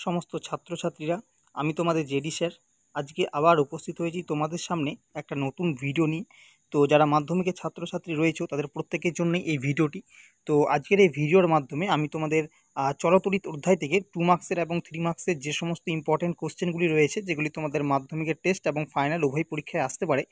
সমস্ত ছাত্রছাত্রীরা, আমি তোমাদের জেডি স্যার আজকে আবার উপস্থিত হয়েছি তোমাদের সামনে একটা নতুন ভিডিও নিয়ে। তো যারা মাধ্যমিকের ছাত্রছাত্রী রয়েছে তাদের প্রত্যেকের জন্যই এই ভিডিওটি। তো আজকের এই ভিডিওর মাধ্যমে আমি তোমাদের চলতরিত অধ্যায় থেকে 2 মার্কসের এবং 3 মার্কসের যে সমস্ত ইম্পর্টেন্ট কোশ্চেনগুলি রয়েছে, যেগুলি তোমাদের মাধ্যমিকের টেস্ট এবং ফাইনাল উভয় পরীক্ষায় আসতে পারে,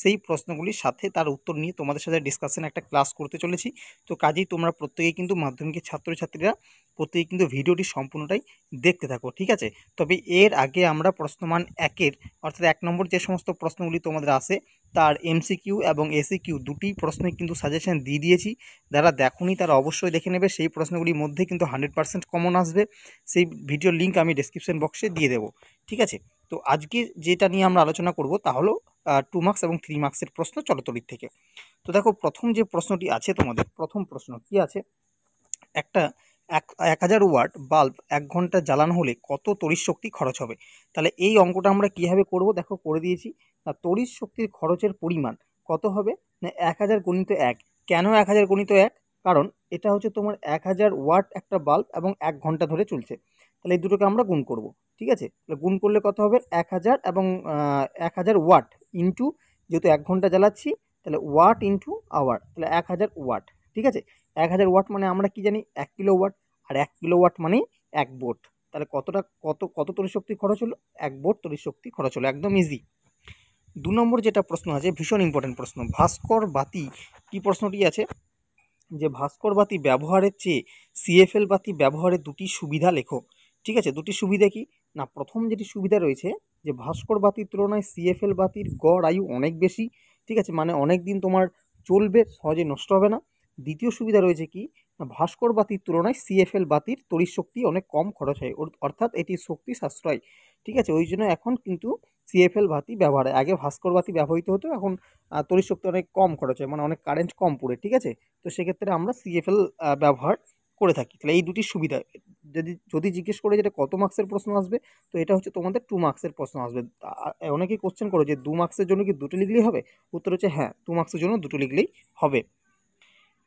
সেই প্রশ্নগুলির সাথে তার উত্তর নিয়ে তোমাদের সাথে ডিসকাশন একটা ক্লাস করতে চলেছি। তো কাজেই তোমরা প্রত্যেকেই কিন্তু মাধ্যমিকের ছাত্রছাত্রীরা প্রত্যেকেই কিন্তু ভিডিওটি সম্পূর্ণটাই দেখতে থাকো, ঠিক আছে। তবে এর আগে আমরা প্রশ্নমান একের অর্থাৎ 1 নম্বর যে সমস্ত প্রশ্নগুলি তোমাদের আসে তার এমসিকিউ এবং এসিকিউ দুটি প্রশ্নে কিন্তু সাজেশন দিয়ে দিয়েছি। যারা দেখোনি তারা অবশ্যই দেখে নেবে। সেই প্রশ্নগুলির মধ্যে কিন্তু 100% কমন আসবে। সেই ভিডিওর লিঙ্ক আমি ডেসক্রিপশন বক্সে দিয়ে দেবো, ঠিক আছে। তো আজকে যেটা নিয়ে আমরা আলোচনা করব তা হলো 2 মার্কস এবং 3 মার্কসের প্রশ্ন চলতরিত থেকে। তো দেখো, প্রথম যে প্রশ্নটি আছে তোমাদের, প্রথম প্রশ্ন কি আছে, একটা 1000 ওয়াট বাল্ব 1 ঘন্টা জ্বালানো হলে কত তড়িৎ শক্তি খরচ হবে। তাহলে এই অঙ্কটা আমরা কীভাবে করব, দেখো করে দিয়েছি। তড়িৎ শক্তির খরচের পরিমাণ কত হবে না 1000 গুণিত 1। কেন 1000 গুণিত 1? কারণ এটা হচ্ছে তোমার 1000 ওয়াট একটা বাল্ব এবং 1 ঘন্টা ধরে চলছে। তাহলে এই দুটোকে আমরা গুণ করব, ঠিক আছে। তাহলে গুণ করলে কত হবে 1000 এবং 1000 ওয়াট ইন্টু, যেহেতু 1 ঘন্টা জ্বালাচ্ছি তাহলে ওয়াট ইন্টু আওয়ার, তাহলে 1000 ওয়াট, ঠিক আছে। 1000 ওয়াট মানে আমরা কি জানি 1 কিলো ওয়াট, আর 1 কিলো ওয়াট মানে 1 ভোল্ট। তাহলে কত তড়িৎ শক্তি খরচ হলো? 1 ভোল্ট তড়িৎ শক্তি খরচ হলো, একদম ইজি। 2 নম্বর যেটা প্রশ্ন আছে, ভীষণ ইম্পর্টেন্ট প্রশ্ন, ভাস্কর বাতি। কি প্রশ্নটি আছে যে ভাস্কর বাতি ব্যবহারের চেয়ে সিএফএল বাতি ব্যবহারের দুটি সুবিধা লেখো, ঠিক আছে। দুটি সুবিধা কি না, প্রথম যেটি সুবিধা রয়েছে যে ভাস্কর বাতির তুলনায় সিএফএল বাতির গড় আয়ু অনেক বেশি, ঠিক আছে, মানে অনেক দিন তোমার চলবে, সহজে নষ্ট হবে না। দ্বিতীয় সুবিধা রয়েছে কি না, ভাস্কর বাতির তুলনায় সিএফএল বাতির তড়িৎ শক্তি অনেক কম খরচ হয়, অর্থাৎ এটি শক্তি সাশ্রয়, ঠিক আছে। ওই জন্য এখন কিন্তু সিএফএল বাতি ব্যবহার হয়। আগে ভাস্কর বাতি ব্যবহৃত হতো, এখন তড়িৎ শক্তি অনেক কম খরচ হয়, মানে অনেক কারেন্ট কম পড়ে, ঠিক আছে। তো সেক্ষেত্রে আমরা সিএফএল ব্যবহার করে থাকি। তাহলে এই দুটি সুবিধা, যদি যদি জিজ্ঞেস করে যেটা কত মার্কসের প্রশ্ন আসবে, তো এটা হচ্ছে তোমাদের 2 মার্কসের প্রশ্ন আসবে। অনেকেই কোশ্চেন করো যে 2 মার্কসের জন্য কি দুটো লিখলেই হবে? উত্তর হচ্ছে হ্যাঁ, 2 মার্কসের জন্য দুটো লিখলেই হবে।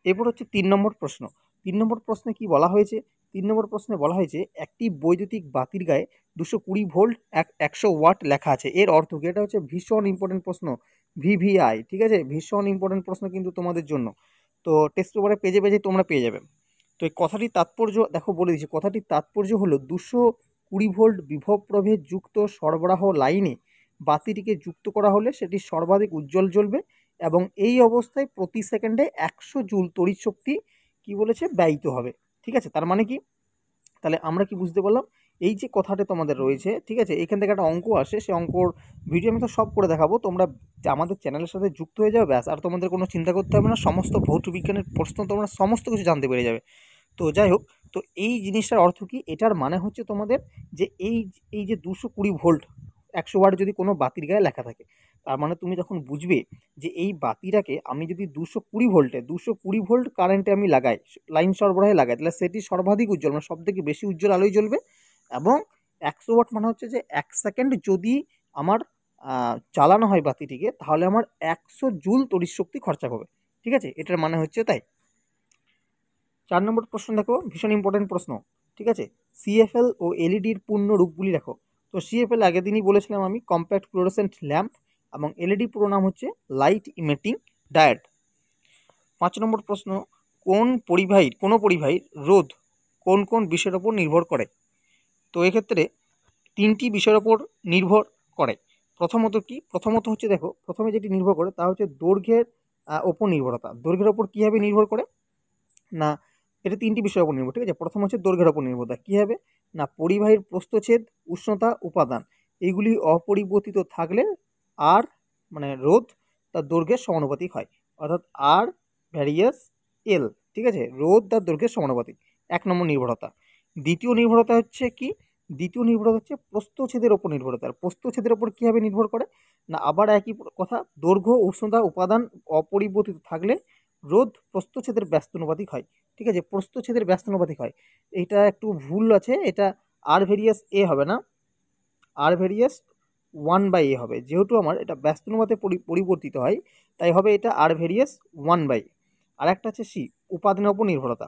এরপর হচ্ছে 3 নম্বর প্রশ্ন। 3 নম্বর প্রশ্নে কি বলা হয়েছে? 3 নম্বর প্রশ্নে বলা হয়েছে একটি বৈদ্যুতিক বাতির গায়ে 220 ভোল্ট 100 ওয়াট লেখা আছে, এর অর্থ কি? এটা হচ্ছে ভীষণ ইম্পর্টেন্ট প্রশ্ন, ভিভিআই, ঠিক আছে। ভীষণ ইম্পর্টেন্ট প্রশ্ন কিন্তু তোমাদের জন্য। তো টেস্ট পেপারে পেজে পেজে তোমরা পেয়ে যাবে। তো এই কথাটির তাৎপর্য দেখো, বলে দিচ্ছি। কথাটির তাৎপর্য হলো 220 ভোল্ট বিভব প্রভেদ যুক্ত সরবরাহ লাইনে বাতিটিকে যুক্ত করা হলে সেটি সর্বাধিক উজ্জ্বল জ্বলবে এবং এই অবস্থায় প্রতি সেকেন্ডে 100 জুল তড়িৎ শক্তি কি বলেছে ব্যয়িত হবে, ঠিক আছে। তার মানে কি? তাহলে আমরা কি বুঝতে পারলাম? এই যে কথাটা তোমাদের রয়েছে, ঠিক আছে, এখান থেকে একটা অঙ্ক আসে, সেই অঙ্কর ভিডিও আমি তো সব করে দেখাবো, তোমরা আমাদের চ্যানেলের সাথে যুক্ত হয়ে যাবে, ব্যাস। আর তোমাদের কোনো চিন্তা করতে হবে না, সমস্ত ভৌত বিজ্ঞানের প্রশ্ন তোমরা সমস্ত কিছু জানতে পেরে যাবে। তো যাই হোক, তো এই জিনিসটার অর্থ কি? এটার মানে হচ্ছে তোমাদের যে এই যে 220 ভোল্ট 100 ওয়াট যদি কোনো বাতির গায়ে লেখা থাকে, তার মানে তুমি যখন বুঝবে যে এই বাতিটাকে আমি যদি 220 ভোল্ট কারেন্টে আমি লাগাই, লাইন সরবরাহে লাগাই, তাহলে সেটি সর্বাধিক উজ্জ্বল, মানে সবথেকে বেশি উজ্জ্বল আলোয় জ্বলবে। এবং 100 ওয়াট মানে হচ্ছে যে 1 সেকেন্ড যদি আমার চালানো হয় বাতিটিকে, তাহলে আমার 100 জুল তড়িৎ শক্তি খরচা হবে, ঠিক আছে। এটার মানে হচ্ছে তাই। 4 নম্বর প্রশ্ন দেখো, ভীষণ ইম্পর্টেন্ট প্রশ্ন, ঠিক আছে। সিএফএল ও এলইডির পূর্ণ রূপগুলি দেখো। তো সিএফএল আগের দিনই বলেছিলাম আমি, কম্প্যাক্ট ফ্লুরোসেন্ট ল্যাম্প, এবং এলইডি পুরো নাম হচ্ছে লাইট ইমিটিং ডায়োড। 5 নম্বর প্রশ্ন, কোনো পরিবাহীর রোধ কোন কোন বিষয়ের ওপর নির্ভর করে? তো এক্ষেত্রে 3টি বিষয়ের ওপর নির্ভর করে। প্রথমত হচ্ছে দেখো, প্রথমে যেটি নির্ভর করে তা হচ্ছে দৈর্ঘ্যের ওপর নির্ভরতা। দৈর্ঘ্যের ওপর কীভাবে নির্ভর করে না, এটা 3টি বিষয়ের উপর নির্ভর, ঠিক আছে। প্রথম হচ্ছে দৈর্ঘ্যের উপর নির্ভরতা। কী হবে না, পরিবাহীর প্রস্থচ্ছেদ, উষ্ণতা, উপাদান এইগুলি অপরিবর্তিত থাকলে আর মানে রোধ তার দৈর্ঘ্যের সমানুপাতিক হয়, অর্থাৎ আর ভ্যারিয়াস এল, ঠিক আছে। রোধ তার দৈর্ঘ্যের সমানুপাতিক, 1 নম্বর নির্ভরতা। দ্বিতীয় নির্ভরতা হচ্ছে কি? দ্বিতীয় নির্ভরতা হচ্ছে প্রস্থচ্ছেদের ওপর নির্ভরতা। আর প্রস্থচ্ছেদের ওপর কীভাবে নির্ভর করে না, আবার একই কথা, দৈর্ঘ্য, উষ্ণতা, উপাদান অপরিবর্তিত থাকলে রোধ প্রস্থচ্ছেদের ব্যস্তানুপাতিক হয়, ঠিক আছে। প্রস্থচ্ছেদের ব্যস্তানুপাতিক হয়, এটা একটু ভুল আছে, এটা আর ভেরিয়াস এ হবে না, আর ভেরিয়াস 1/a হবে, যেহেতু আমার এটা ব্যস্তানুপাতে পরিবর্তিত হয়, তাই হবে এটা আর ভেরিয়াস 1/a। আর একটা আছে সি, উপাদানের ওপর নির্ভরতা।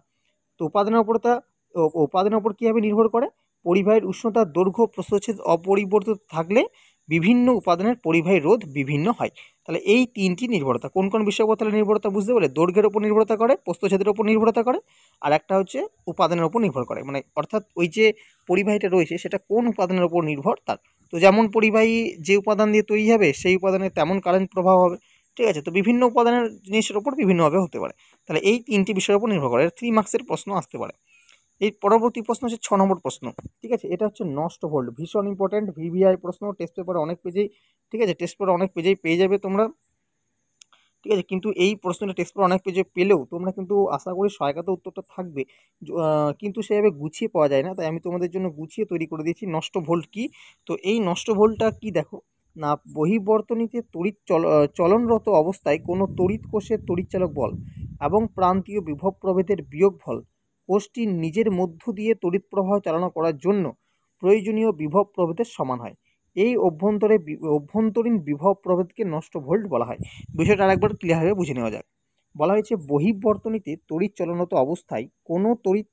তো উপাদানের ওপর কীভাবে নির্ভর করে পরিবাহীর উষ্ণতার দৈর্ঘ্য প্রস্থচ্ছেদ অপরিবর্তিত থাকলে বিভিন্ন উপাদানের পরিবাহী রোধ বিভিন্ন হয়। তাহলে এই তিনটি নির্ভরতা কোন কোন বিষয়ের উপর তাহলে নির্ভরতা বুঝতে পারলে? দৈর্ঘ্যের উপর নির্ভরতা করে, প্রস্থচ্ছেদের উপর নির্ভরতা করে, আর একটা হচ্ছে উপাদানের উপর নির্ভর করে, মানে অর্থাৎ ওই যে পরিবাহীটা রয়েছে সেটা কোন উপাদানের উপর নির্ভর তার। তো যেমন পরিবাহী যে উপাদান দিয়ে তৈরি হবে সেই উপাদানে তেমন কারেন্ট প্রবাহ হবে, ঠিক আছে। তো বিভিন্ন উপাদানের জিনিসের উপর বিভিন্নভাবে হতে পারে। তাহলে এই তিনটি বিষয়ের উপর নির্ভর করে। 3 মার্কসের প্রশ্ন আসতে পারে। এই পরবর্তী প্রশ্ন হচ্ছে 6 নম্বর প্রশ্ন, ঠিক আছে। এটা হচ্ছে নষ্ট ভোল্ট, ভীষণ ইম্পর্টেন্ট, ভিভিআই প্রশ্ন, টেস্ট পেপারে অনেক পেজেই, ঠিক আছে, টেস্ট পেপারে অনেক পেজেই পেয়ে যাবে তোমরা, ঠিক আছে। কিন্তু এই প্রশ্নটা টেস্ট পেপারে অনেক পেজে পেলেও তোমরা কিন্তু আশা করি সহায়িকাতে উত্তরটা থাকবে, কিন্তু সেভাবে গুছিয়ে পাওয়া যায় না, তাই আমি তোমাদের জন্য গুছিয়ে তৈরি করে দিয়েছি। নষ্ট ভোল্ট কি? তো এই নষ্ট ভোল্টটা কি দেখো না, বহির্বর্তনীতে তড়িৎ চলনরত অবস্থায় কোনো তড়িৎ কোষের তড়িৎচালক বল এবং প্রান্তীয় বিভব প্রভেদের বিয়োগফল কোষটির নিজের মধ্য দিয়ে তড়িৎ প্রবাহ চালনা করার জন্য প্রয়োজনীয় বিভব প্রভেদের সমান হয়। এই অভ্যন্তরীণ বিভব প্রভেদকে নষ্ট ভোল্ট বলা হয়। বিষয়টা আরেকবার ক্লিয়ারভাবে বুঝে নেওয়া যাক। বলা হয়েছে বহির্বর্তনীতে তড়িৎ চলনত অবস্থায় কোনো তড়িৎ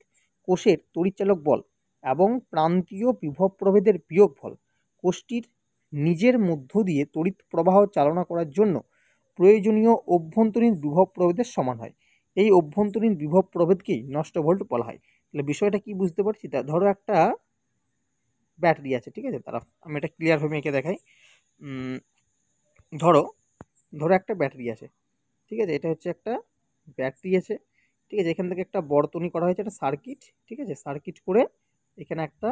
কোষের তড়িৎচালক বল এবং প্রান্তীয় বিভব প্রভেদের বিয়োগফল কোষটির নিজের মধ্য দিয়ে তড়িৎ প্রবাহ চালনা করার জন্য প্রয়োজনীয় অভ্যন্তরীণ বিভব প্রভেদের সমান হয়। এই অভ্যন্তরীণ বিভব প্রভেদকেই নষ্ট ভোল্ট বলা হয়। তাহলে বিষয়টা কি বুঝতে পারছি? ধরো একটা ব্যাটারি আছে, ঠিক আছে, তারা আমি এটা ক্লিয়ারভাবে এঁকে দেখাই। ধরো ধরো একটা ব্যাটারি আছে, ঠিক আছে, এটা হচ্ছে একটা ব্যাটারি আছে, ঠিক আছে। এখান থেকে একটা বর্তনী করা হয়েছে, একটা সার্কিট, ঠিক আছে, সার্কিট করে এখানে একটা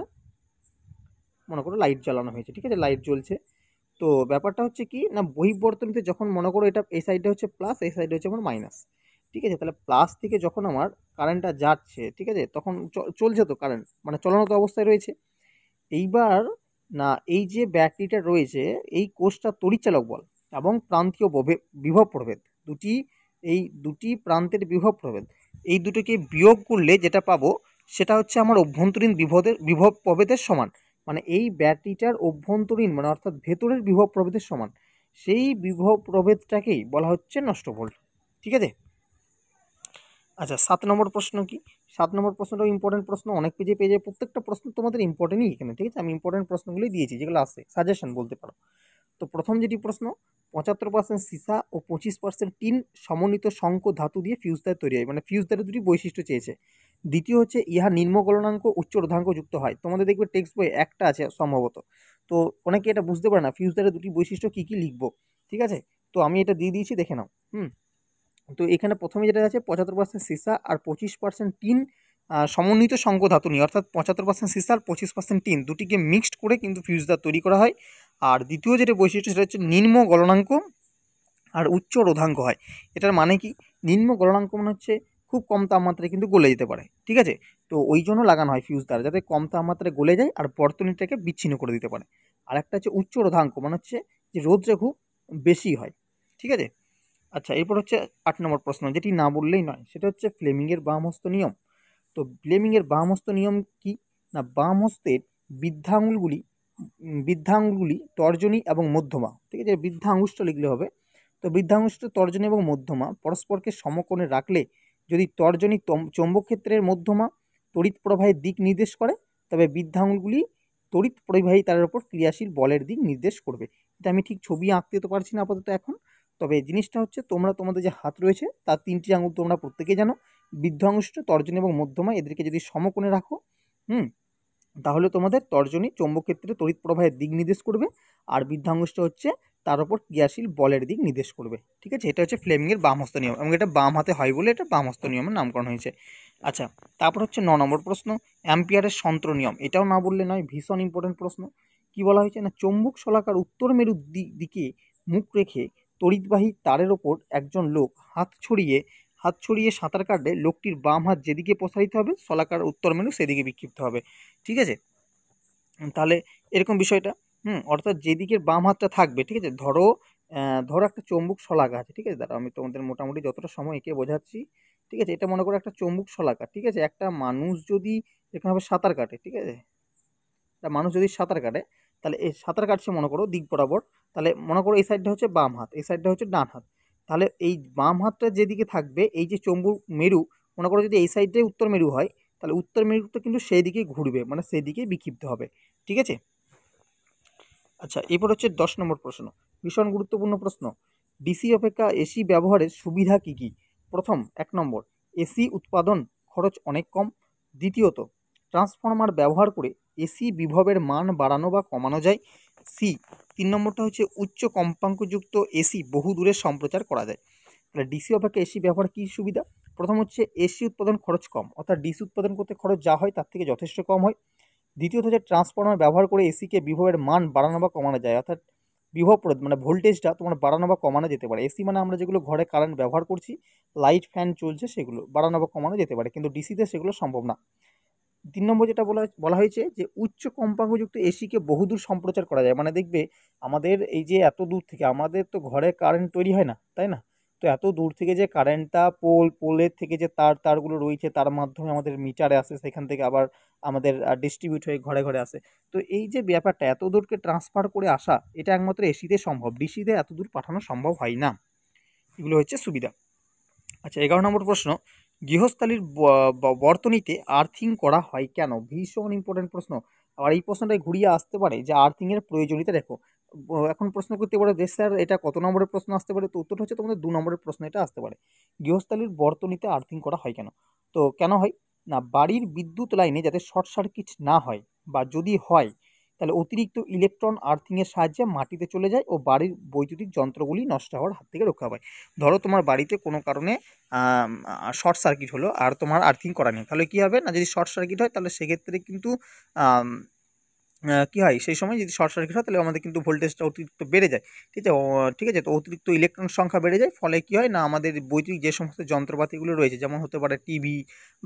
মনে করো লাইট জ্বালানো হয়েছে, ঠিক আছে, লাইট জ্বলছে। তো ব্যাপারটা হচ্ছে কি না, বহির্বর্তনীতে যখন মনে করো এটা এই সাইডে হচ্ছে প্লাস, এই সাইডে হচ্ছে আমার মাইনাস, ঠিক আছে। তাহলে প্লাস থেকে যখন আমার কারেন্টটা যাচ্ছে, ঠিক আছে, তখন চলছে তো কারেন্ট, মানে চলন্ত অবস্থায় রয়েছে। এইবার না, এই যে ব্যাটারিটা রয়েছে এই কোষটা তড়িৎচালক বল এবং প্রান্তীয় বিভব প্রভেদ এই দুটি প্রান্তের বিভব প্রভেদ, এই দুটোকে বিয়োগ করলে যেটা পাবো সেটা হচ্ছে আমার অভ্যন্তরীণ বিভব প্রভেদের সমান। মানে এই ব্যাটারিটার অভ্যন্তরীণ মানে অর্থাৎ ভেতরের বিভব প্রভেদের সমান, সেই বিভব প্রভেদটাকেই বলা হচ্ছে নষ্ট ভোল্ট, ঠিক আছে। আচ্ছা, 7 নম্বর প্রশ্ন কি? 7 নম্বর প্রশ্নটাও ইম্পর্টেন্ট প্রশ্ন, অনেক পেজে পেয়ে যায়, প্রত্যেকটা প্রশ্ন তোমাদের ইম্পর্টেন্টই এখানে, ঠিক আছে। আমি ইম্পর্টেন্ট প্রশ্নগুলোই দিয়েছি যেগুলো আছে, সাজেশন বলতে পারো। তো প্রথম যেটি প্রশ্ন, 75% সীসা ও 25% টিন সমন্বিত শঙ্খ ধাতু দিয়ে ফিউজদার তৈরি হয়, মানে ফিউজদারের দুটি বৈশিষ্ট্য চেয়েছে। দ্বিতীয় হচ্ছে ইহা নিম্ন গলনাঙ্ক উচ্চ রোধাঙ্ক যুক্ত হয়। তোমাদের দেখবে টেক্সট বই একটা আছে সম্ভবত, তো অনেকে এটা বুঝতে পারে না ফিউজদারের দুটি বৈশিষ্ট্য কী কী লিখবো, ঠিক আছে। তো আমি এটা দিয়ে দিয়েছি, দেখে নাও। তো এখানে প্রথমে যেটা আছে 75% সীসা আর 25% টিন সমন্বিত শঙ্খ ধাতু নিয়ে, অর্থাৎ 75% সীসা আর 25% টিন দুটিকে মিক্সড করে কিন্তু ফিউজদার তৈরি করা হয়। আর দ্বিতীয় যেটা বৈশিষ্ট্য সেটা হচ্ছে নিম্ন গলনাঙ্ক আর উচ্চ রোধাঙ্ক হয়। এটার মানে কি? নিম্ন গলনাঙ্ক মানে হচ্ছে খুব কম তাপমাত্রায় কিন্তু গলে যেতে পারে, ঠিক আছে। তো ওই জন্য লাগানো হয় ফিউজদার, যাতে কম তাপমাত্রায় গলে যায় আর বর্তনীটাকে বিচ্ছিন্ন করে দিতে পারে। আর একটা হচ্ছে উচ্চ রোধাঙ্ক, মানে হচ্ছে যে রোধটা খুব বেশি হয়, ঠিক আছে। আচ্ছা, এরপর হচ্ছে 8 নম্বর প্রশ্ন, যেটি না বললেই নয়, সেটা হচ্ছে ফ্লেমিংয়ের বামহস্ত নিয়ম। তো ফ্লেমিংয়ের বামহস্ত নিয়ম কি না, বাম হস্তের বৃদ্ধাঙ্গুলগুলি তর্জনী এবং মধ্যমা, ঠিক আছে, বৃদ্ধাঙ্গুষ্ঠ লিখলে হবে। তো বৃদ্ধাঙ্গুষ্ঠ, তর্জনী এবং মধ্যমা পরস্পরকে সমকোণে রাখলে যদি তর্জনী চৌম্বক ক্ষেত্রের মধ্যমা তড়িৎ প্রবাহের দিক নির্দেশ করে, তবে বৃদ্ধাঙ্গুলগুলি তড়িৎ প্রবাহী তারের উপর ক্রিয়াশীল বলের দিক নির্দেশ করবে। এটা আমি ঠিক ছবি আঁকতে তো পারছি না আপাতত এখন, তবে জিনিসটা হচ্ছে তোমাদের যে হাত রয়েছে তার 3টি আঙুল তোমরা প্রত্যেকেই জানো, বৃদ্ধাঙ্গুষ্ঠ, তর্জনী এবং মধ্যমা, এদেরকে যদি সমকোণে রাখো তাহলে তোমাদের তর্জনী চৌম্বক ক্ষেত্রে তড়িৎ প্রবাহের দিক নির্দেশ করবে, আর বৃদ্ধাঙ্গুষ্ঠ হচ্ছে তার উপর ক্রিয়াশীল বলের দিক নির্দেশ করবে, ঠিক আছে। এটা হচ্ছে ফ্লেমিংয়ের বামহস্ত নিয়ম, এবং এটা বাম হাতে হয় বলে এটা বামহস্ত নিয়মের নামকরণ হয়েছে। আচ্ছা, তারপর হচ্ছে 9 নম্বর প্রশ্ন, অ্যাম্পিয়ারের সন্ত্র নিয়ম। এটাও না বললে নয়, ভীষণ ইম্পর্টেন্ট প্রশ্ন। কি বলা হয়েছে না, চৌম্বক শলাকার উত্তর মেরুর দিকে মুখ রেখে তড়িৎবাহী তারের ওপর একজন লোক হাত ছড়িয়ে সাঁতার কাটলে লোকটির বাম হাত যেদিকে প্রসারিত হবে শলাকার উত্তর মেরু সেদিকে বিক্ষিপ্ত হবে, ঠিক আছে। তাহলে এরকম বিষয়টা, অর্থাৎ যেদিকের বাম হাতটা থাকবে, ঠিক আছে, ধরো একটা চৌম্বক শলাকা আছে, ঠিক আছে, আমি তোমাদের মোটামুটি যতটা সময় এঁকে বোঝাচ্ছি, ঠিক আছে। এটা মনে করো একটা চৌম্বক শলাকা, ঠিক আছে। একটা মানুষ যদি এখানে সাঁতার কাটে, ঠিক আছে, একটা মানুষ যদি সাঁতার কাটে, তাহলে এই সাঁতার কাটছে মনে করো দিক বরাবর, তাহলে মনে করো এই সাইডটা হচ্ছে বাম হাত, এই সাইডটা হচ্ছে ডান হাত। তাহলে এই বাম হাতটা যেদিকে থাকবে, এই যে চৌম্বক মেরু, মনে করো যদি এই সাইডটাই উত্তর মেরু হয়, তাহলে উত্তর মেরুতে কিন্তু সেই দিকেই ঘুরবে, মানে সেই দিকেই বিক্ষিপ্ত হবে। ঠিক আছে। আচ্ছা, এরপর হচ্ছে 10 নম্বর প্রশ্ন, ভীষণ গুরুত্বপূর্ণ প্রশ্ন। ডিসি অপেক্ষা এসি ব্যবহারের সুবিধা কি কি? প্রথম, 1 নম্বর, এসি উৎপাদন খরচ অনেক কম। দ্বিতীয়ত, ট্রান্সফরমার ব্যবহার করে এসি বিভবের মান বাড়ানো বা কমানো যায়। সি, 3 নম্বরটা হচ্ছে উচ্চ কম্পাঙ্কযুক্ত এসি বহু দূরে সম্প্রচার করা যায়। তাহলে ডিসি অপেক্ষা এসি ব্যবহার কী সুবিধা? প্রথম হচ্ছে এসি উৎপাদন খরচ কম, অর্থাৎ ডিসি উৎপাদন করতে খরচ যা হয় তার থেকে যথেষ্ট কম হয়। দ্বিতীয়ত হচ্ছে ট্রান্সফরমার ব্যবহার করে এসিকে বিভবের মান বাড়ানো বা কমানো যায়, অর্থাৎ বিভব মানে ভোল্টেজটা তোমার বাড়ানো বা কমানো যেতে পারে। এসি মানে আমরা যেগুলো ঘরে কারেন্ট ব্যবহার করছি, লাইট ফ্যান চলছে, সেগুলো বাড়ানো বা কমানো যেতে পারে, কিন্তু ডিসিতে সেগুলো সম্ভব না। 3 নম্বর যেটা বলা হয়েছে যে উচ্চ কম্পাঙ্কযুক্ত এসিকে বহুদূর সম্প্রচার করা যায়, মানে দেখবে আমাদের এই যে এত দূর থেকে, আমাদের তো ঘরে কারেন্ট তৈরি হয় না, তাই না? তো এত দূর থেকে যে কারেন্টটা পোলের থেকে যে তারগুলো রয়েছে, তার মাধ্যমে আমাদের মিটারে আসে, সেখান থেকে আবার আমাদের ডিস্ট্রিবিউট হয়ে ঘরে ঘরে আসে। তো এই যে ব্যাপারটা এত দূরকে ট্রান্সফার করে আসা, এটা একমাত্র এসিতে সম্ভব, ডিসিতে এত দূর পাঠানো সম্ভব হয় না। এগুলো হচ্ছে সুবিধা। আচ্ছা, 11 নম্বর প্রশ্ন, গৃহস্থালির বর্তনীতে আর্থিং করা হয় কেন? ভীষণ ইম্পর্টেন্ট প্রশ্ন। আবার এই প্রশ্নটাই ঘুরিয়ে আসতে পারে যে আর্থিংয়ের প্রয়োজনীয়তা দেখো। এখন প্রশ্ন করতে পারে যে স্যার এটা কত নম্বরের প্রশ্ন আসতে পারে, তো উত্তরটা হচ্ছে তোমাদের 2 নম্বরের প্রশ্ন এটা আসতে পারে। গৃহস্থালির বর্তনীতে আর্থিং করা হয় কেন? তো কেন হয় না, বাড়ির বিদ্যুৎ লাইনে যাতে শর্ট সার্কিট না হয়, বা যদি হয় তাহলে অতিরিক্ত ইলেকট্রন আর্থিংয়ের সাহায্যে মাটিতে চলে যায় ও বাড়ির বৈদ্যুতিক যন্ত্রগুলি নষ্ট হওয়ার হাত থেকে রক্ষা পায়। ধরো তোমার বাড়িতে কোনো কারণে শর্ট সার্কিট হলো আর তোমার আর্থিং করা নেই, তাহলে কী হবে না, যদি শর্ট সার্কিট হয় তাহলে সেক্ষেত্রে কিন্তু কী হয়, সেই সময় যদি শর্ট সার্কিট হয় তাহলে আমাদের কিন্তু ভোল্টেজটা অতিরিক্ত বেড়ে যায়। ঠিক আছে, তো অতিরিক্ত ইলেকট্রন সংখ্যা বেড়ে যায়, ফলে কী হয় না, আমাদের বৈদ্যুতিক যে সমস্ত যন্ত্রপাতিগুলো রয়েছে, যেমন হতে পারে টিভি,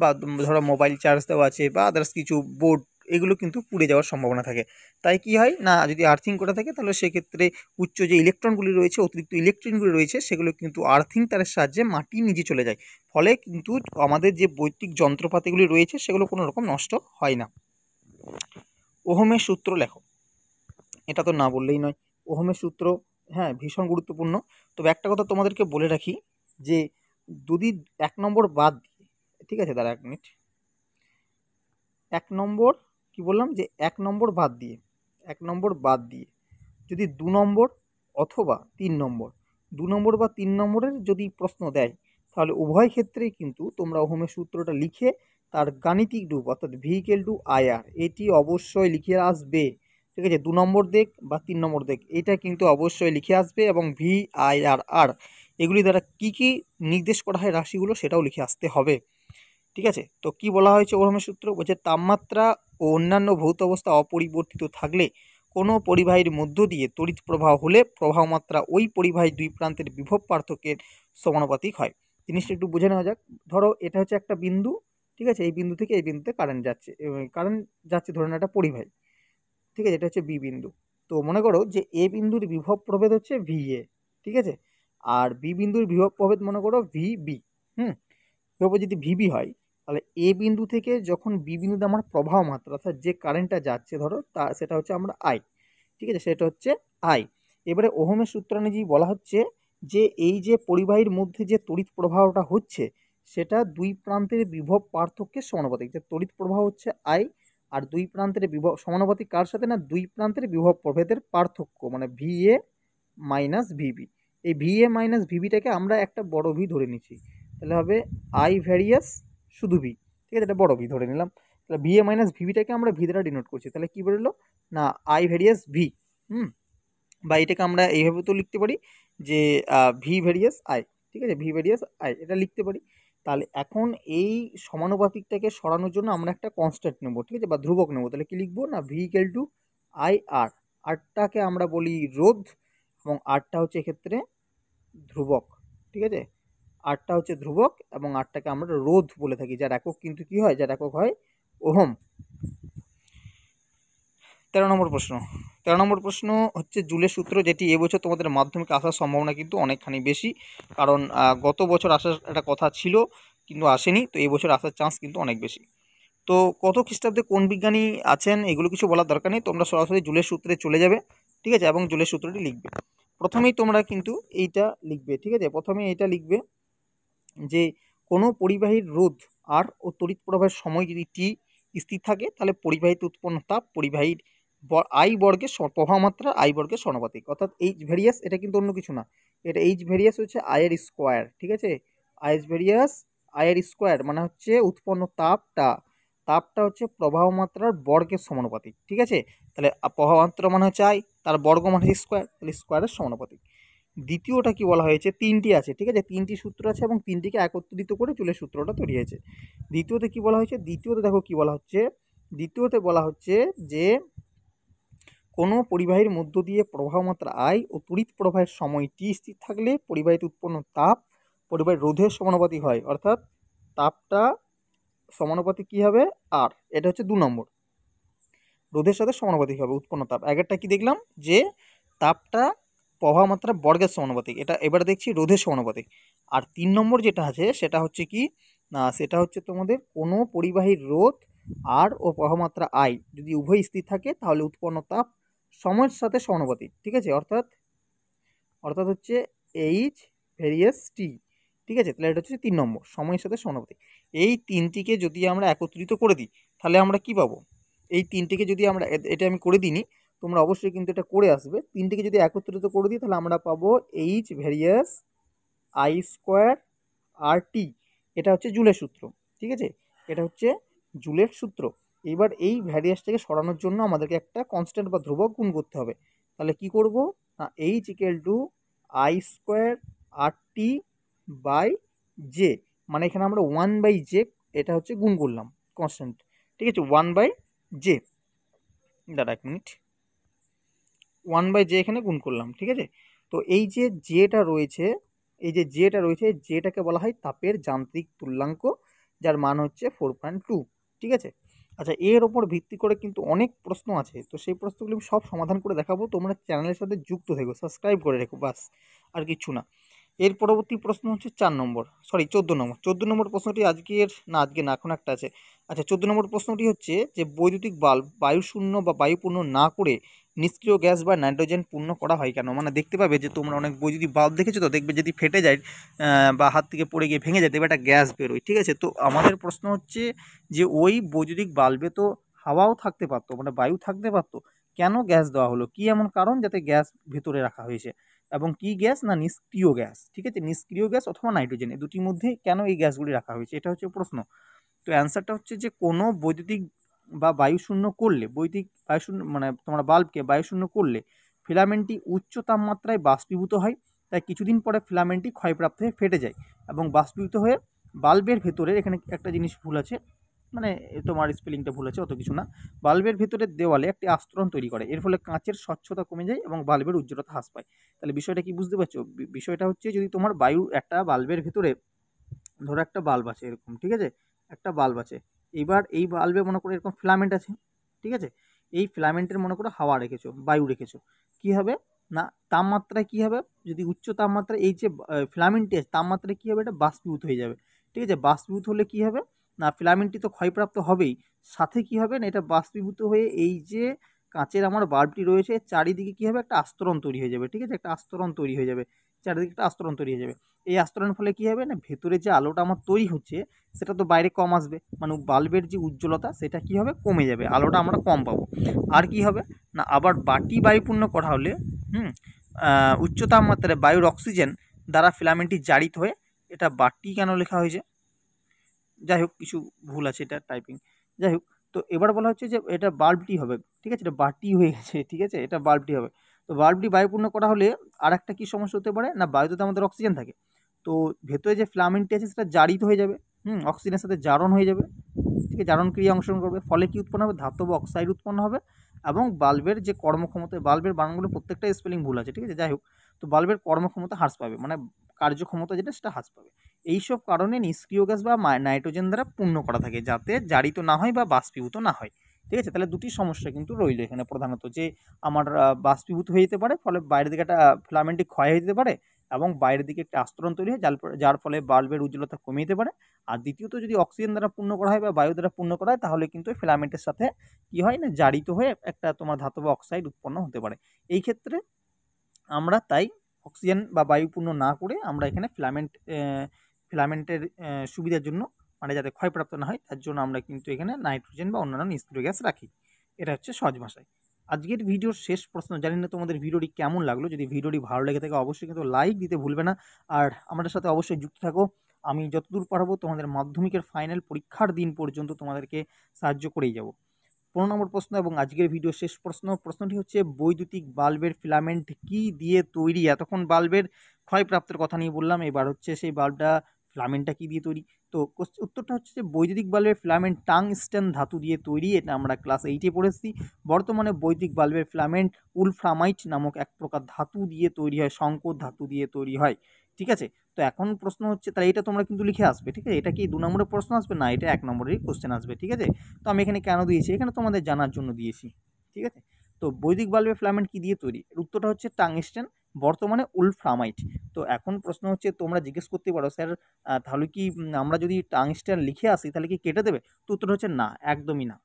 বা ধরো মোবাইল চার্জ দেওয়া আছে, বা আদার্স কিছু বোর্ড, এগুলো কিন্তু পুড়ে যাওয়ার সম্ভাবনা থাকে। তাই কি হয় না, যদি আর্থিং করে থাকে তাহলে সেক্ষেত্রে উচ্চ যে ইলেকট্রনগুলি রয়েছে, অতিরিক্ত ইলেকট্রনগুলি রয়েছে, সেগুলো কিন্তু আর্থিং তারের সাহায্যে মাটির নিচে চলে যায়, ফলে কিন্তু আমাদের যে বৈদ্যুতিক যন্ত্রপাতিগুলি রয়েছে সেগুলো কোনো রকম নষ্ট হয় না। ওহমের সূত্র লেখো। এটা তো না বললেই নয়, ওহমের সূত্র, হ্যাঁ, ভীষণ গুরুত্বপূর্ণ। তবে একটা কথা তোমাদেরকে বলে রাখি, যে যদি 1 নম্বর বাদ দিয়ে, ঠিক আছে, দাঁড়া 1 মিনিট, 1 নম্বর কি বললাম, যে 1 নম্বর বাদ দিয়ে, 1 নম্বর বাদ দিয়ে যদি 2 নম্বর অথবা 3 নম্বর, 2 নম্বর বা 3 নম্বরের যদি প্রশ্ন দেয়, তাহলে উভয় ক্ষেত্রেই কিন্তু তোমরা ওহমের সূত্রটা লিখে তার গাণিতিক রূপ, অর্থাৎ V=IR, এটি অবশ্যই লিখে আসবে। ঠিক আছে, 2 নম্বর দেখ বা 3 নম্বর দেখ, এটা কিন্তু অবশ্যই লিখে আসবে, এবং VIR এগুলি দ্বারা কি কি নির্দেশ করা হয় রাশিগুলো, সেটাও লিখে আসতে হবে। ঠিক আছে, তো কি বলা হয়েছে ওহমের সূত্র? বলছে তাপমাত্রা ও অন্যান্য ভৌত অবস্থা অপরিবর্তিত থাকলে কোনো পরিবাহীর মধ্য দিয়ে তড়িৎ প্রবাহ হলে প্রবাহ মাত্রা ওই পরিবাহীর দুই প্রান্তের বিভব পার্থক্যের সমানুপাতিক হয়। জিনিসটা একটু বুঝে নেওয়া যাক। ধরো এটা হচ্ছে একটা বিন্দু, ঠিক আছে, এই বিন্দু থেকে এই বিন্দুতে কারেন্ট যাচ্ছে ধরে না, একটা পরিবাহী, ঠিক আছে, এটা হচ্ছে বি বিন্দু। তো মনে করো যে এ বিন্দুর বিভব প্রভেদ হচ্ছে VA, ঠিক আছে, আর বি বিন্দুর বিভব প্রভেদ মনে করো VB। এবার যদি VB হয়, তাহলে এ বিন্দু থেকে যখন বি বিন্দুতে আমার প্রবাহ মাত্রা, অর্থাৎ যে কারেন্টটা যাচ্ছে ধরো, সেটা হচ্ছে আমরা I, ঠিক আছে, সেটা হচ্ছে I। এবারে ওহমের সূত্র অনুযায়ী বলা হচ্ছে যে এই যে পরিবাহীর মধ্যে যে তড়িৎ প্রবাহটা হচ্ছে, সেটা দুই প্রান্তের বিভব পার্থক্যের সমানুপাতিক। যে তড়িৎ প্রবাহ হচ্ছে I, আর দুই প্রান্তের বিভব সমানুপাতিক কার সাথে না, দুই প্রান্তের বিভব প্রভেদের পার্থক্য, মানে VA মাইনাস VB। এই VA মাইনাস VBটাকে আমরা একটা বড় ভি ধরে নিচ্ছি, তাহলে হবে I ভ্যারিয়াস শুধু ভি, ঠিক আছে, এটা বড় ভি ধরে নিলাম। তাহলে VA মাইনাস VBটাকে আমরা ভি দ্বারা ডিনোট করছি, তাহলে কি বেরোলো না, I ভ্যারিয়াস ভি। বা এটাকে আমরা এইভাবে তো লিখতে পারি যে ভি ভ্যারিয়াস I, ঠিক আছে, ভি ভ্যারিয়াস I এটা লিখতে পারি। তাহলে এখন এই সমানুপাতিকটাকে সরানোর জন্য আমরা একটা কনস্ট্যান্ট নেব, ঠিক আছে, বা ধ্রুবক নেব। তাহলে কি লিখবো না, V=IR, আরটাকে আমরা বলি রোধ, এবং আরটা হচ্ছে এক্ষেত্রে ধ্রুবক, ঠিক আছে, আরটা হচ্ছে ধ্রুবক, এবং আরটাকে আমরা রোধ বলে থাকি, যার একক কিন্তু কি হয়, যার একক হয় ওহম। 13 নম্বর প্রশ্ন। 13 নম্বর প্রশ্ন হচ্ছে জুলের সূত্র, যেটি এবছর তোমাদের মাধ্যমিকে আসার সম্ভাবনা কিন্তু অনেকখানি বেশি, কারণ গত বছর আসার একটা কথা ছিল কিন্তু আসেনি, তো এবছর আসার চান্স কিন্তু অনেক বেশি। তো কত খ্রিস্টাব্দে কোন বিজ্ঞানী আছেন এগুলো কিছু বলার দরকার নেই, তোমরা সরাসরি জুলের সূত্রে চলে যাবে, ঠিক আছে, এবং জুলের সূত্রটি লিখবে। প্রথমেই তোমরা কিন্তু এইটা লিখবে, ঠিক আছে, প্রথমে এইটা লিখবে যে কোনো পরিবাহীর রোধ আর ও তড়িৎ প্রবাহের সময় যদি টি স্থির থাকে তাহলে পরিবাহিত উৎপন্ন তাপ পরিবাহীর আই বর্গের প্রবাহ মাত্রা আই বর্গের সমানুপাতিক। অর্থাৎ এইচ ভেরিয়াস এটা কিন্তু অন্য কিছু না, এটা এইচ ভেরিয়াস হচ্ছে আয়ের স্কোয়ার। ঠিক আছে, আইচ ভেরিয়াস আয়ের স্কোয়ার মানে হচ্ছে উৎপন্ন তাপটা হচ্ছে প্রবাহ মাত্রার বর্গের সমানুপাতিক। ঠিক আছে, তাহলে প্রবাহ মাত্রা মানে হচ্ছে আই, তার বর্গ মানে হচ্ছে স্কোয়ার, তাহলে স্কোয়ারের সমানুপাতিক। দ্বিতীয়টা কি বলা হয়েছে, তিনটি আছে। ঠিক আছে, তিনটি সূত্র আছে এবং তিনটিকে একত্রিত করে চুলের সূত্রটা তৈরি হয়েছে। দ্বিতীয়তে কি বলা হয়েছে, দ্বিতীয়তে দেখো কি বলা হচ্ছে, দ্বিতীয়তে বলা হচ্ছে যে কোনো পরিবাহীর মধ্য দিয়ে প্রবাহ মাত্রা আই ও তড়িৎ প্রবাহের সময় টি স্থির থাকলে পরিবাহিত উৎপন্ন তাপ পরিবাহীর রোধের সমানুপাতিক হয়। অর্থাৎ তাপটা সমানুপাতিক কি হবে আর, এটা হচ্ছে 2 নম্বর, রোধের সাথে সমানুপাতিক হবে উৎপন্ন তাপ। আগেরটা কি দেখলাম যে তাপটা প্রবাহ মাত্রা বর্গের সমানুপাতিক, এটা এবার দেখছি রোধের সমানুপাতিক। আর 3 নম্বর যেটা আছে সেটা হচ্ছে কি না, সেটা হচ্ছে তোমাদের কোনো পরিবাহীর রোধ আর ও প্রবাহ মাত্রা আই যদি উভয় স্থির থাকে তাহলে উৎপন্ন তাপ সময়ের সাথে সমানুপাতিক। ঠিক আছে, অর্থাৎ হচ্ছে এইচ ভেরিয়াস টি। ঠিক আছে, তাহলে এটা হচ্ছে 3 নম্বর, সময়ের সাথে সমানুপাতিক। এই তিনটিকে যদি আমরা একত্রিত করে দিই তাহলে আমরা কি পাবো, এই তিনটিকে যদি আমরা এটা আমি করে দিইনি, তোমরা অবশ্যই কিন্তু এটা করে আসবে। তিনটিকে যদি একত্রিত করে দিই তাহলে আমরা পাবো H various I square R টি, এটা হচ্ছে জুলের সূত্র। ঠিক আছে, এটা হচ্ছে জুলের সূত্র। এবার এই ভ্যারিয়াসটাকে সরানোর জন্য আমাদেরকে একটা কনস্ট্যান্ট বা ধ্রুবক গুণ করতে হবে। তাহলে কি করব না, H equal to I square R T by J, মানে এখানে আমরা 1/j এটা হচ্ছে গুণ করলাম কনস্ট্যান্ট। ঠিক আছে, 1/j, দাঁড়া 1 মিনিট, 1/j এখানে গুণ করলাম। ঠিক আছে, তো এই যে জেটা রয়েছে, এই যে জেটা রয়েছে, জেটাকে বলা হয় তাপের যান্ত্রিক তুল্যাঙ্ক, যার মান হচ্ছে 4.2। ঠিক আছে, আচ্ছা এর ওপর ভিত্তি করে কিন্তু অনেক প্রশ্ন আছে, তো সেই প্রশ্নগুলো আমি সব সমাধান করে দেখাবো। তোমরা চ্যানেলের সাথে যুক্ত থেকো, সাবস্ক্রাইব করে রেখো, বাস আর কিচ্ছু না। এর পরবর্তী প্রশ্ন হচ্ছে 14 নম্বর। 14 নম্বর প্রশ্নটি আজকের না, আজকে না, এখন একটা আছে। আচ্ছা 14 নম্বর প্রশ্নটি হচ্ছে যে বৈদ্যুতিক বাল্ব বায়ুশূন্য বা বায়ুপূর্ণ না করে নিষ্ক্রিয় গ্যাস বা নাইট্রোজেন পূর্ণ করা হয় কেন? মানে দেখতে পাবে যে তোমরা অনেক বৈদ্যুতিক বাল্ব দেখেছো, তো দেখবে যদি ফেটে যায় বা হাত থেকে পড়ে গিয়ে ভেঙে যায় দেখবে একটা গ্যাস বেরোয়। ঠিক আছে, তো আমাদের প্রশ্ন হচ্ছে যে ওই বৈদ্যুতিক বাল্বে তো হাওয়াও থাকতে পারতো, মানে বায়ু থাকতে পারতো, কেন গ্যাস দেওয়া হলো? কি এমন কারণ যাতে গ্যাস ভেতরে রাখা হয়েছে? এবং কি গ্যাস না, নিষ্ক্রিয় গ্যাস। ঠিক আছে, নিষ্ক্রিয় গ্যাস অথবা নাইট্রোজেন, এই দুটির মধ্যে কেন এই গ্যাসগুলি রাখা হয়েছে, এটা হচ্ছে প্রশ্ন। তো অ্যান্সারটা হচ্ছে যে কোনো বৈদ্যুতিক বা বায়ুশূন্য করলে, বৈদ্যুতিক বায়ুশূন্য মানে তোমরা বাল্বকে বায়ুশূন্য করলে ফিলামেন্টটি উচ্চ তাপমাত্রায় বাষ্পীভূত হয়, তাই কিছুদিন পরে ফিলামেন্টটি ক্ষয়প্রাপ্ত হয়ে ফেটে যায় এবং বাষ্পীভূত হয়ে বাল্বের ভেতরে, এখানে একটা জিনিস ভুল আছে, মানে তোমার স্পেলিংটা ভুল আছে, অত কিছু না, বাল্বের ভেতরের দেওয়ালে একটি আস্তরণ তৈরি করে, এর ফলে কাঁচের স্বচ্ছতা কমে যায় এবং বাল্বের উজ্জ্বলতা হ্রাস পায়। তাহলে বিষয়টা কি বুঝতে পারছো? বিষয়টা হচ্ছে যদি তোমার বায়ু একটা বাল্বের ভেতরে, ধরো একটা বাল্ব আছে এরকম, ঠিক আছে, একটা বাল্ব আছে, এবার এই বাল্বে মনে করো এরকম ফিলামেন্ট আছে। ঠিক আছে, এই ফিলামেন্টের মনে করো হাওয়া রেখেছো, বায়ু রেখেছো, কি হবে না, তাপমাত্রায় কি হবে, যদি উচ্চ তাপমাত্রায় এই যে ফিলামেন্টটি আছে তাপমাত্রায় কি হবে, এটা বাষ্পীভূত হয়ে যাবে। ঠিক আছে, বাষ্পীভূত হলে কি হবে না, ফিলামেন্টটি তো ক্ষয়প্রাপ্ত হবেই, সাথে কি হবে না, এটা বাষ্পীভূত হয়ে এই যে কাঁচের আমার বাল্বটি রয়েছে চারিদিকে কি হবে, একটা আস্তরণ তৈরি হয়ে যাবে। ঠিক আছে, একটা আস্তরণ তৈরি হয়ে যাবে, চারিদিকে একটা আস্তরণ তৈরি হয়ে যাবে। এই আস্তরণের ফলে কি হবে না, ভেতরে যে আলোটা আমার তৈরি হচ্ছে সেটা তো বাইরে কম আসবে, মানে বাল্বের যে উজ্জ্বলতা সেটা কি হবে, কমে যাবে, আলোটা আমরা কম পাবো। আর কি হবে না, আবার বাটি বায়ুপূর্ণ করা হলে উচ্চ তাপমাত্রায় বায়ুর অক্সিজেন দ্বারা ফিলামেন্টটি জারিত হয়ে, এটা বাটি কেন লেখা হয়েছে, যাই হোক কিছু ভুল আছে এটা টাইপিং, যাই হোক। তো এবার বলা হচ্ছে যে এটা বাল্বটি হবে। ঠিক আছে, এটা বাটি হয়ে গেছে, ঠিক আছে, এটা বাল্বটি হবে। তো বাল্বটি বায়ুপূর্ণ করা হলে আর একটা কী সমস্যা হতে পারে না, বায়ুতে তো আমাদের অক্সিজেন থাকে, তো ভেতরে যে ফিলামেন্টটি আছে সেটা জারিত হয়ে যাবে, অক্সিজেনের সাথে জারণ হয়ে যাবে। ঠিক আছে, জারণ ক্রিয়া অংশগ্রহণ করবে, ফলে কি উৎপন্ন হবে, ধাতব অক্সাইড উৎপন্ন হবে এবং বাল্বের যে কর্মক্ষমতা, বাল্বের বানানগুলো প্রত্যেকটা স্পেলিং ভুল আছে, ঠিক আছে, যাই হোক, তো বাল্বের কর্মক্ষমতা হ্রাস পাবে, মানে কার্যক্ষমতা যেটা সেটা হ্রাস পাবে। এইসব কারণে নিষ্ক্রিয় গ্যাস বা নাইট্রোজেন দ্বারা পূর্ণ করা থাকে, যাতে জারিত না হয় বা বাষ্পীভূত না হয়। ঠিক আছে, তাহলে দুটি সমস্যা কিন্তু রইল এখানে প্রধানত, যে আমার বাষ্পীভূত হয়ে যেতে পারে, ফলে বাইরের দিকে একটা ফিলামেন্টটি ক্ষয় হয়ে যেতে পারে এবং বাইরের দিকে একটা আস্তরণ তৈরি হয়, যার ফলে বাল্বের উজ্জ্বলতা কমে যেতে পারে। আর দ্বিতীয়ত যদি অক্সিজেন দ্বারা পূর্ণ করা হয় বা বায়ু দ্বারা পূর্ণ করা হয় তাহলে কিন্তু ফিলামেন্টের সাথে কি হয় না, জারিত হয়ে একটা তোমার ধাতব অক্সাইড উৎপন্ন হতে পারে। এই ক্ষেত্রে আমরা তাই অক্সিজেন বা বায়ু পূর্ণ না করে আমরা এখানে ফিলামেন্টের সুবিধার জন্য মানে যাতে ক্ষয়প্রাপ্ত না হয় তার জন্য আমরা কিন্তু এখানে নাইট্রোজেন বা অন্যান্য নিষ্ক্রিয় গ্যাস রাখি। এটা হচ্ছে সহজ ভাষায়। আজকের ভিডিওর শেষ প্রশ্ন, জানি না তোমাদের ভিডিওটি কেমন লাগলো। যদি ভিডিওটি ভালো লেগে থাকে অবশ্যই কিন্তু লাইক দিতে ভুলবে না, আর আমাদের সাথে অবশ্যই যুক্ত থাকো। আমি যতদূর পারবো তোমাদের মাধ্যমিকের ফাইনাল পরীক্ষার দিন পর্যন্ত তোমাদেরকে সাহায্য করেই যাব। 15 নম্বর প্রশ্ন এবং আজকের ভিডিও শেষ প্রশ্নটি হচ্ছে বৈদ্যুতিক বাল্বের ফিলামেন্ট কি দিয়ে তৈরি? এতক্ষণ বাল্বের ক্ষয়প্রাপ্তের কথা নিয়ে বললাম, এবার হচ্ছে সেই বাল্বটা ফিলামেন্টটা কি দিয়ে তৈরি। তো উত্তরটা হচ্ছে যে বৈদ্যুতিক বাল্বের ফিলামেন্ট টাংস্টেন ধাতু দিয়ে তৈরি। এটা আমরা ক্লাস 8-এ পড়েছি। বর্তমানে বৈদ্যুতিক বাল্বের ফিলামেন্ট উলফ্রামাইট নামক এক প্রকার ধাতু দিয়ে তৈরি হয়, সংকর ধাতু দিয়ে তৈরি হয়। ঠিক আছে, তো এখন প্রশ্ন হচ্ছে, তাহলে এটা তোমরা কিন্তু লিখে আসবে। ঠিক আছে, এটা কি 2 নম্বরের প্রশ্ন আসবে না, এটা 1 নম্বরেরই কোশ্চেন আসবে। ঠিক আছে, তো আমি এখানে কেন দিয়েছি, এখানে তোমাদের জানার জন্য দিয়েছি। ঠিক আছে, তো বৈদ্যুতিক বাল্বের ফিলামেন্ট কি দিয়ে তৈরি? এর উত্তরটা হচ্ছে টাংস্টেন, বর্তমানে উলফ্রামাইট। তো এখন প্রশ্ন হচ্ছে, তোমরা জিজ্ঞেস করতে পারো স্যার তাহলে কি আমরা যদি টাংস্টেন লিখে আসি তাহলে কি কেটে দেবে? তো উত্তর হচ্ছে না, একদমই না,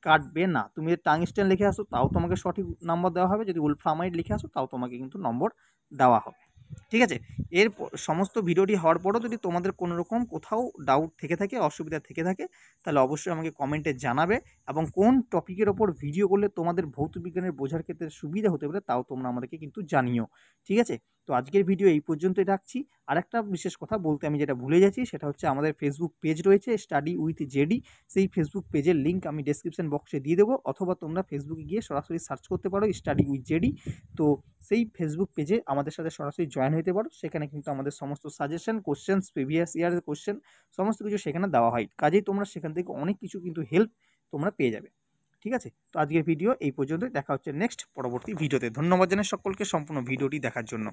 কাটবে না। তুমি যদি টাংস্টেন লিখে আসো তাও তোমাকে সঠিক নম্বর দেওয়া হবে, যদি উলফ্রামাইট লিখে আসো তাও তোমাকে কিন্তু নম্বর দেওয়া হবে। ঠিক আছে, এর সমস্ত ভিডিওটি হওয়ার পরও যদি তোমাদের কোনো রকম কোথাও ডাউট থেকে থাকে, অসুবিধা থেকে থাকে, তাহলে অবশ্যই আমাকে কমেন্টে জানাবে, এবং কোন টপিকের ওপর ভিডিও করলে তোমাদের ভৌত বিজ্ঞানের বোঝার ক্ষেত্রে সুবিধা হতে পারে তাও তোমরা আমাদেরকে কিন্তু জানিও। ঠিক আছে, তো আজকের ভিডিও এই পর্যন্তই রাখছি। আর একটা বিশেষ কথা বলতে আমি যেটা ভুলে যাচ্ছি, সেটা হচ্ছে আমাদের ফেসবুক পেজ রয়েছে স্টাডি উইথ জেডি। সেই ফেসবুক পেজের লিঙ্ক আমি ডেসক্রিপশন বক্সে দিয়ে দেবো, অথবা তোমরা ফেসবুকে গিয়ে সরাসরি সার্চ করতে পারো স্টাডি উইথ জেডি। তো সেই ফেসবুক পেজে আমাদের সাথে সরাসরি জয়েন হতে পারো। সেখানে কিন্তু আমাদের সমস্ত সাজেশন, কোশ্চেন্স, প্রিভিয়াস ইয়ারের কোশ্চেন সমস্ত কিছু সেখানে দেওয়া হয়। কাজেই তোমরা সেখান থেকে অনেক কিছু কিন্তু হেল্প তোমরা পেয়ে যাবে। ঠিক আছে, তো আজকের ভিডিও এই পর্যন্তই। দেখা হচ্ছে নেক্সট পরবর্তী ভিডিওতে। ধন্যবাদ জানাই সকলকে সম্পূর্ণ ভিডিওটি দেখার জন্য।